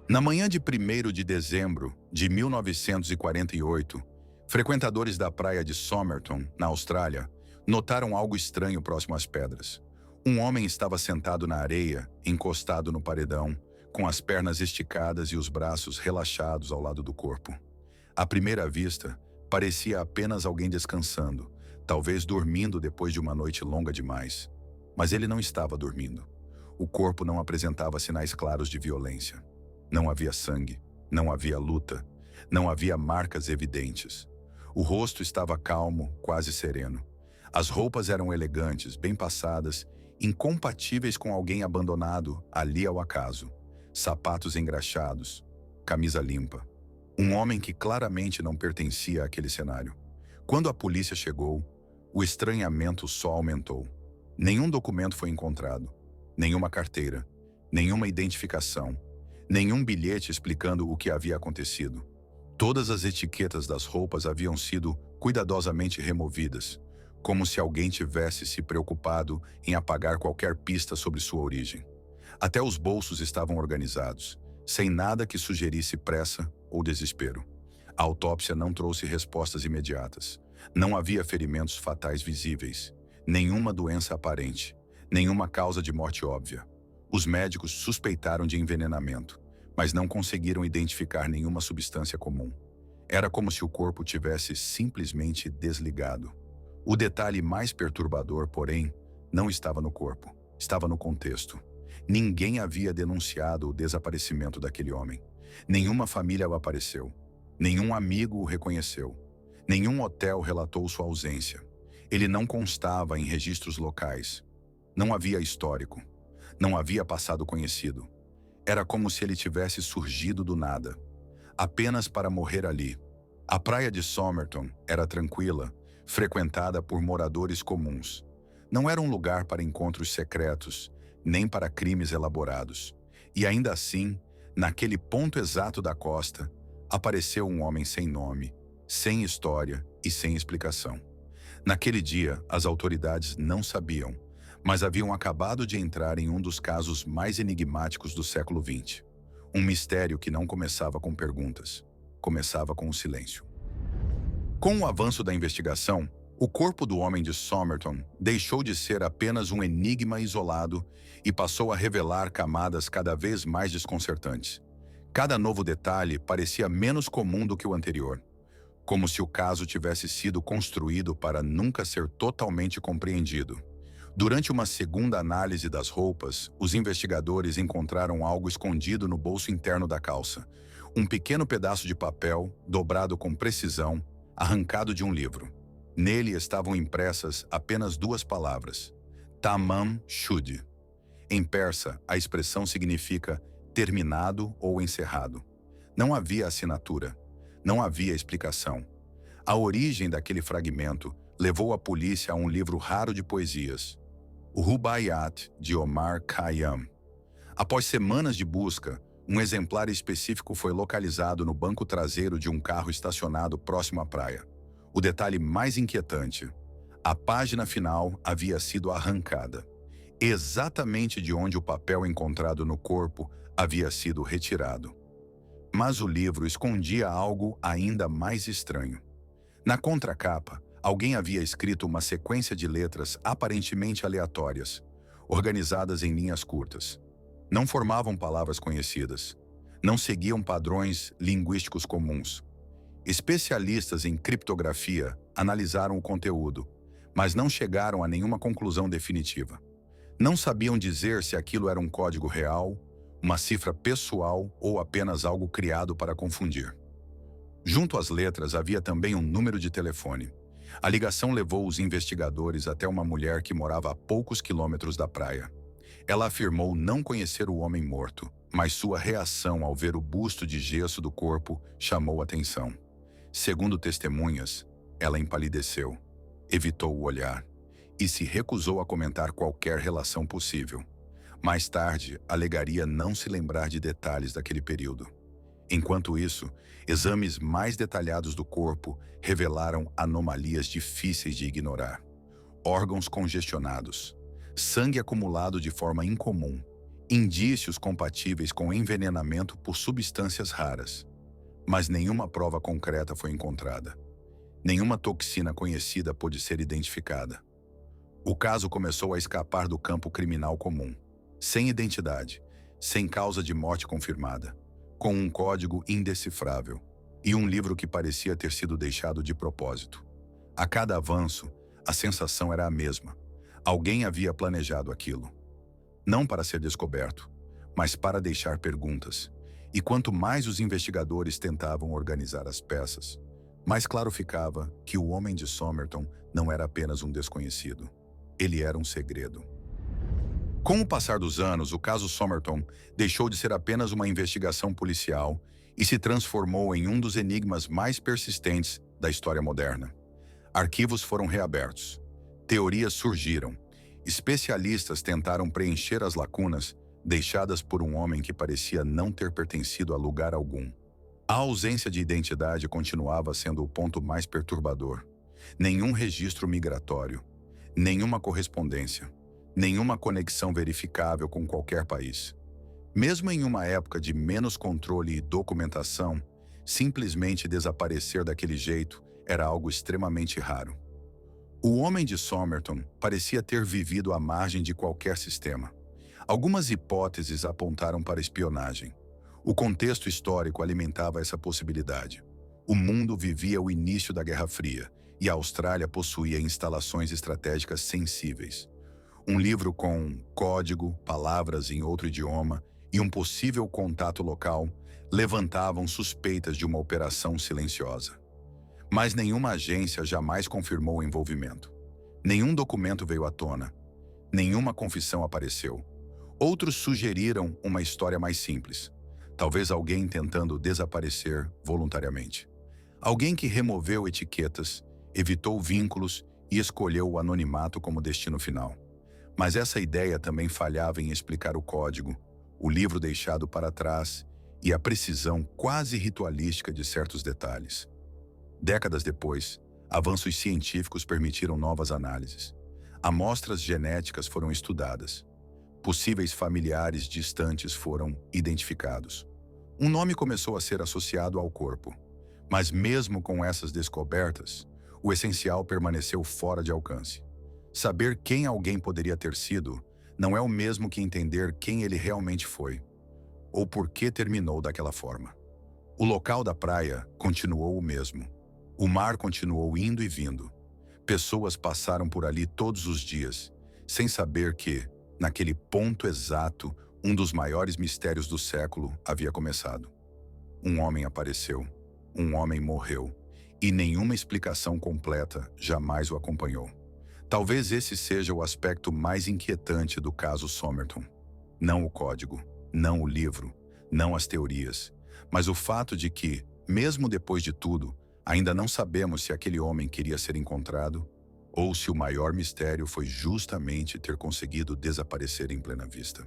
Na manhã de 1º de dezembro de 1948, frequentadores da praia de Somerton, na Austrália, notaram algo estranho próximo às pedras. Um homem estava sentado na areia, encostado no paredão, com as pernas esticadas e os braços relaxados ao lado do corpo. À primeira vista, parecia apenas alguém descansando, talvez dormindo depois de uma noite longa demais. Mas ele não estava dormindo. O corpo não apresentava sinais claros de violência. Não havia sangue, não havia luta, não havia marcas evidentes. O rosto estava calmo, quase sereno. As roupas eram elegantes, bem passadas, incompatíveis com alguém abandonado ali ao acaso. Sapatos engraxados, camisa limpa. Um homem que claramente não pertencia àquele cenário. Quando a polícia chegou, o estranhamento só aumentou. Nenhum documento foi encontrado, nenhuma carteira, nenhuma identificação, nenhum bilhete explicando o que havia acontecido. Todas as etiquetas das roupas haviam sido cuidadosamente removidas, como se alguém tivesse se preocupado em apagar qualquer pista sobre sua origem. Até os bolsos estavam organizados, sem nada que sugerisse pressa ou desespero. A autópsia não trouxe respostas imediatas. Não havia ferimentos fatais visíveis, nenhuma doença aparente, nenhuma causa de morte óbvia. Os médicos suspeitaram de envenenamento, mas não conseguiram identificar nenhuma substância comum. Era como se o corpo tivesse simplesmente desligado. O detalhe mais perturbador, porém, não estava no corpo, estava no contexto. Ninguém havia denunciado o desaparecimento daquele homem. Nenhuma família o apareceu. Nenhum amigo o reconheceu. Nenhum hotel relatou sua ausência. Ele não constava em registros locais. Não havia histórico. Não havia passado conhecido. Era como se ele tivesse surgido do nada, apenas para morrer ali. A praia de Somerton era tranquila, frequentada por moradores comuns. Não era um lugar para encontros secretos, nem para crimes elaborados. E ainda assim, naquele ponto exato da costa, apareceu um homem sem nome, sem história e sem explicação. Naquele dia, as autoridades não sabiam, mas haviam acabado de entrar em um dos casos mais enigmáticos do século XX. Um mistério que não começava com perguntas, começava com o silêncio. Com o avanço da investigação, o corpo do homem de Somerton deixou de ser apenas um enigma isolado e passou a revelar camadas cada vez mais desconcertantes. Cada novo detalhe parecia menos comum do que o anterior, como se o caso tivesse sido construído para nunca ser totalmente compreendido. Durante uma segunda análise das roupas, os investigadores encontraram algo escondido no bolso interno da calça. Um pequeno pedaço de papel, dobrado com precisão, arrancado de um livro. Nele estavam impressas apenas 2 palavras: Tamam Shud. Em persa, a expressão significa terminado ou encerrado. Não havia assinatura. Não havia explicação. A origem daquele fragmento levou a polícia a um livro raro de poesias, o Rubaiyat, de Omar Khayyam. Após semanas de busca, um exemplar específico foi localizado no banco traseiro de um carro estacionado próximo à praia. O detalhe mais inquietante: a página final havia sido arrancada, exatamente de onde o papel encontrado no corpo havia sido retirado. Mas o livro escondia algo ainda mais estranho. Na contracapa, alguém havia escrito uma sequência de letras aparentemente aleatórias, organizadas em linhas curtas. Não formavam palavras conhecidas. Não seguiam padrões linguísticos comuns. Especialistas em criptografia analisaram o conteúdo, mas não chegaram a nenhuma conclusão definitiva. Não sabiam dizer se aquilo era um código real, uma cifra pessoal ou apenas algo criado para confundir. Junto às letras havia também um número de telefone. A ligação levou os investigadores até uma mulher que morava a poucos quilômetros da praia. Ela afirmou não conhecer o homem morto, mas sua reação ao ver o busto de gesso do corpo chamou atenção. Segundo testemunhas, ela empalideceu, evitou o olhar e se recusou a comentar qualquer relação possível. Mais tarde, alegaria não se lembrar de detalhes daquele período. Enquanto isso, exames mais detalhados do corpo revelaram anomalias difíceis de ignorar. Órgãos congestionados, sangue acumulado de forma incomum indícios compatíveis com envenenamento por substâncias raras, mas nenhuma prova concreta foi encontrada. Nenhuma toxina conhecida pôde ser identificada. O caso começou a escapar do campo criminal comum, sem identidade, sem causa de morte confirmada, com um código indecifrável e um livro que parecia ter sido deixado de propósito. A cada avanço, a sensação era a mesma. Alguém havia planejado aquilo. Não para ser descoberto, mas para deixar perguntas. E quanto mais os investigadores tentavam organizar as peças, mais claro ficava que o homem de Somerton não era apenas um desconhecido. Ele era um segredo. Com o passar dos anos, o caso Somerton deixou de ser apenas uma investigação policial e se transformou em um dos enigmas mais persistentes da história moderna. Arquivos foram reabertos. Teorias surgiram. Especialistas tentaram preencher as lacunas deixadas por um homem que parecia não ter pertencido a lugar algum. A ausência de identidade continuava sendo o ponto mais perturbador. Nenhum registro migratório, nenhuma correspondência, nenhuma conexão verificável com qualquer país. Mesmo em uma época de menos controle e documentação, simplesmente desaparecer daquele jeito era algo extremamente raro. O homem de Somerton parecia ter vivido à margem de qualquer sistema. Algumas hipóteses apontaram para espionagem. O contexto histórico alimentava essa possibilidade. O mundo vivia o início da Guerra Fria e a Austrália possuía instalações estratégicas sensíveis. Um livro com código, palavras em outro idioma e um possível contato local levantavam suspeitas de uma operação silenciosa. Mas nenhuma agência jamais confirmou o envolvimento. Nenhum documento veio à tona. Nenhuma confissão apareceu. Outros sugeriram uma história mais simples. Talvez alguém tentando desaparecer voluntariamente. Alguém que removeu etiquetas, evitou vínculos e escolheu o anonimato como destino final. Mas essa ideia também falhava em explicar o código, o livro deixado para trás e a precisão quase ritualística de certos detalhes. Décadas depois, avanços científicos permitiram novas análises. Amostras genéticas foram estudadas. Possíveis familiares distantes foram identificados. Um nome começou a ser associado ao corpo. Mas mesmo com essas descobertas, o essencial permaneceu fora de alcance. Saber quem alguém poderia ter sido não é o mesmo que entender quem ele realmente foi, ou por que terminou daquela forma. O local da praia continuou o mesmo. O mar continuou indo e vindo. Pessoas passaram por ali todos os dias, sem saber que, naquele ponto exato, um dos maiores mistérios do século havia começado. Um homem apareceu, um homem morreu, e nenhuma explicação completa jamais o acompanhou. Talvez esse seja o aspecto mais inquietante do caso Somerton. Não o código, não o livro, não as teorias, mas o fato de que, mesmo depois de tudo, ainda não sabemos se aquele homem queria ser encontrado ou se o maior mistério foi justamente ter conseguido desaparecer em plena vista.